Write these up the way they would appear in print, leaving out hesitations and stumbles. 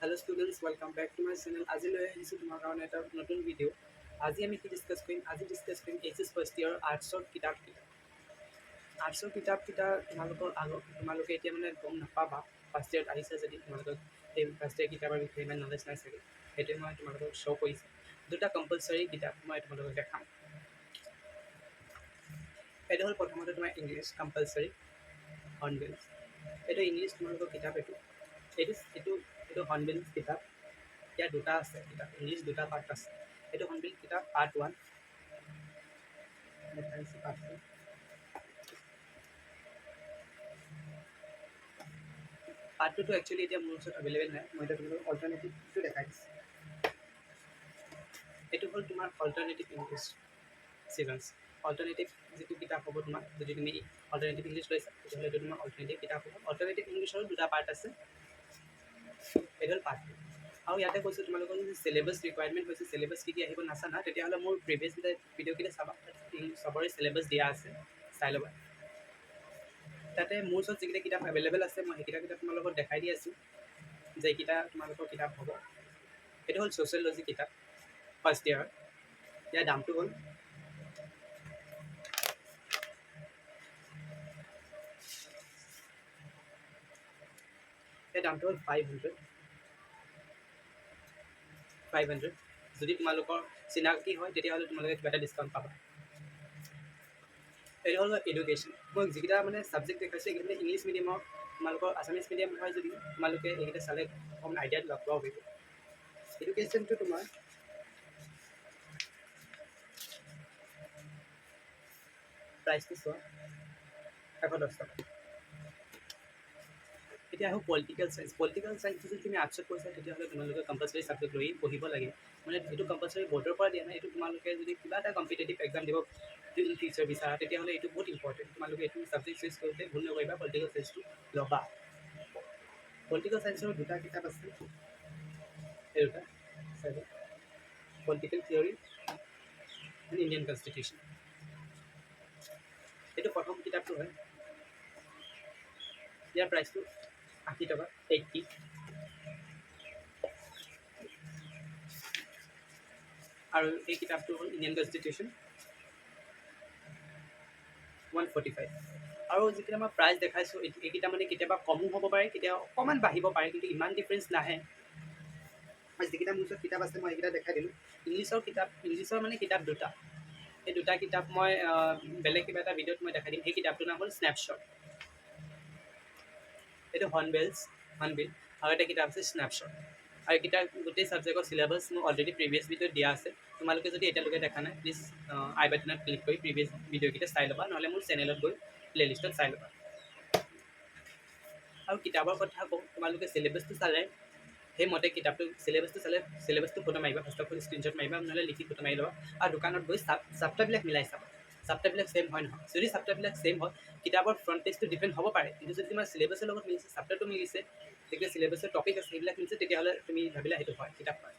Hello students, welcome back to my channel. আজি লৈ আহিছোঁ তোমাৰ কাৰণে এটা নতুন ভিডিঅ'। আজি আমি কি ডিছকাছ কৰিম? আজি ডিছকাছ কৰিম এইচএছ ফাৰ্ষ্ট ইয়েৰ আৰ্টছৰ কিতাপকেইটা। আৰ্টছৰ কিতাপকেইটা তোমালোকে এতিয়া মানে গম নাপাবা। ফাৰ্ষ্ট ইয়েৰত আহিছে যদি তোমালোকক সেই ফাৰ্ষ্ট ইয়েৰ কিতাপৰ বিষয়ে ইমান নলেজ নাই চাগে। সেইটোৱে মই তোমালোকক শ্ব' কৰিছোঁ। দুটা কম্পালচৰি কিতাপ মই তোমালোকক দেখাম। এইটো হ'ল প্ৰথমতে তোমাৰ ইংলিছ কম্পালচৰি হৰ্ণবিলছ। এইটো ইংলিছ তোমালোকৰ কিতাপ এইটো হৰ্ণবিলছ কিতাপ। ইয়াৰ দুটা আছে কিতাপ, ইংলিছ দুটা পাৰ্ট আছে। এইটো হৰ্ণবিল কিতাপ পাৰ্ট 1, পাৰ্ট 2। পাৰ্ট 2টো একচুৱেলি এতিয়া মোৰ ওচৰত এভেইলেবল নাই, মই এতিয়া তোমালোকক অল্টাৰনেটিভটো দেখাই দিছোঁ। এইটো হ'ল তোমাৰ অল্টাৰনেটিভ ইংলিছ ছিজনছ। অল্টাৰনেটিভ যিটো কিতাপ হ'ব তোমাৰ, যদি তুমি অল্টাৰনেটিভ ইংলিছ লৈছা তেতিয়াহ'লে এইটো তোমাৰ অল্টাৰনেটিভ কিতাপ হ'ব। অল্টাৰনেটিভ ইংলিছৰো দুটা পাৰ্ট আছে, এইটো হ'ল পাৰ্ট 2। আৰু ইয়াতে কৈছোঁ তোমালোকৰ যদি চিলেবাছ ৰিকুৱাৰমেণ্ট হৈছে, চিলেবাছ কি আহিব নাজানা, তেতিয়াহ'লে মোৰ প্ৰিভিয়াছ ভিডিঅ'কেইটা চাবা, চবৰে চিলেবাছ দিয়া আছে, চাই ল'বা। তাতে মোৰ ওচৰত যিকেইটা কিতাপ এভেইলেবল আছে মই সেইকেইটা কিতাপ তোমালোকক দেখাই দি আছোঁ যে এইকেইটা তোমালোকৰ কিতাপ হ'ব। এইটো হ'ল ছ'চিয়লজি কিতাপ ফাৰ্ষ্ট ইয়েৰৰ। ইয়াৰ দামটো হ'ল হ'ল 500। যদি তোমালোকৰ চিনাকি হয় তেতিয়াহ'লে তোমালোকে কিবা এটা ডিছকাউণ্ট পাবা। এইটো হ'ল এডুকেশ্যন। মই যিকেইটা মানে ছাবজেক্ট দেখাইছোঁ এইকেইটা মানে ইংলিছ মিডিয়ামৰ, তোমালোকৰ আছামিছ মিডিয়াম হয় যদি তোমালোকে এইকেইটা চালে অকণমান আইডিয়াত লাভ পাব পাৰিব। এডুকেশ্যনটো তোমাৰ প্ৰাইচটো চোৱা 110 টকা। এতিয়া আহোঁ পলিটিকেল চায়েন্স। পলিটিকেল চায়েন্স যদি তুমি আৰ্টছত পঢ়িছা তেতিয়াহ'লে তোমালোকে কম্পালচৰি ছাবজেক্ট লৈ পঢ়িব লাগে। মানে এইটো কম্পালচৰি বৰ্ডৰ পৰা দিয়া নাই, এইটো তোমালোকে যদি কিবা এটা কম্পিটেটিভ এক্সাম দিব টিচাৰ বিচাৰা তেতিয়াহ'লে এইটো বহুত ইম্পৰ্টেণ্ট। তোমালোকে এইটো ছাবজেক্ট চুজ কৰোঁতে ভুল নকৰিবা, পলিটিকেল চায়েন্সটো ল'বা। পলিটিকেল চায়েন্সৰ দুটা কিতাপ আছে, এই দুটা political theory and Indian constitution. এইটো প্ৰথম কিতাপটো হয়, ইয়াৰ প্ৰাইচটো 80 টকা, 80। আৰু এই কিতাপটো হ'ল ইণ্ডিয়ান কনষ্টিটিউশ্যন, 145। আৰু যিকেইটা মই প্ৰাইচ দেখাইছোঁ এইকেইটা মানে কেতিয়াবা কমো হ'ব পাৰে, কেতিয়াবা অকণমান বাঢ়িব পাৰে, কিন্তু ইমান ডিফাৰেঞ্চ নাহে। আৰু যিকেইটা মোৰ ওচৰত কিতাপ আছে মই এইকেইটা দেখাই দিলোঁ। ইংলিছৰ মানে কিতাপ দুটা। সেই দুটা কিতাপ মই বেলেগ কিবা এটা ভিডিঅ'ত মই দেখাই দিম। সেই কিতাপটোৰ নাম হ'ল স্নেপশ্বট। এইটো হৰ্ণবিল, আৰু এটা কিতাপ আছে স্নেপশ্বট। আৰু এইকেইটা গোটেই ছাবজেক্টৰ চিলেবাছ মোৰ অলৰেডি প্ৰিভিয়াছ ভিডিঅ'ত দিয়া আছে। তোমালোকে যদি এতিয়ালৈকে দেখা নাই প্লিজ আই বাটনত ক্লিক কৰি প্ৰিভিয়াছ ভিডিঅ'কেইটা চাই ল'বা, নহ'লে মোৰ চেনেলত গৈ প্লে'লিষ্টত চাই ল'বা। আৰু কিতাপৰ কথা কওঁ, তোমালোকে চিলেবাছটো চালে সেইমতে কিতাপটো চিলেবাছটো ফটো মাৰিবা, ফাৰ্ষ্ট অফ অল স্ক্ৰীণশ্বট মাৰিবা, নহ'লে লিখি ফটো মাৰি ল'বা। আৰু দোকানত গৈ চাপ্টাৰবিলাক মিলাই চাবা, চাপ্টাৰবিলাক ছেইম হয় নহয়। যদি চাপ্টাৰবিলাক ছেইম হয় কিতাপৰ ফ্ৰণ্ট পেজটো ডিফাৰেণ্ট হ'ব পাৰে, কিন্তু যদি তোমাৰ চিলেবাছৰ লগত মিলিছে, চাপ্টাৰটো মিলিছে, তেতিয়া চিলেবাছৰ টপিক আছে সেইবিলাক মিলিছে, তেতিয়াহ'লে তুমি ভাবিলা সেইটো হয় কিতাপ হয়,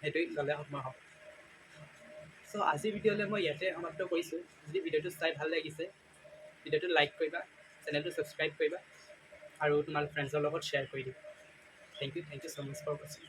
সেইটোৱে ল'লে তোমাৰ হ'ব। চ' আজিৰ ভিডিঅ'লৈ মই ইয়াতে সমাপ্ত কৰিছোঁ। যদি ভিডিঅ'টো চাই ভাল লাগিছে ভিডিঅ'টো লাইক কৰিবা, চেনেলটো ছাবস্ক্ৰাইব কৰিবা, আৰু তোমাৰ ফ্ৰেণ্ডছৰ লগত শ্বেয়াৰ কৰি দিবা। Thank you so' much for ৱাচিং।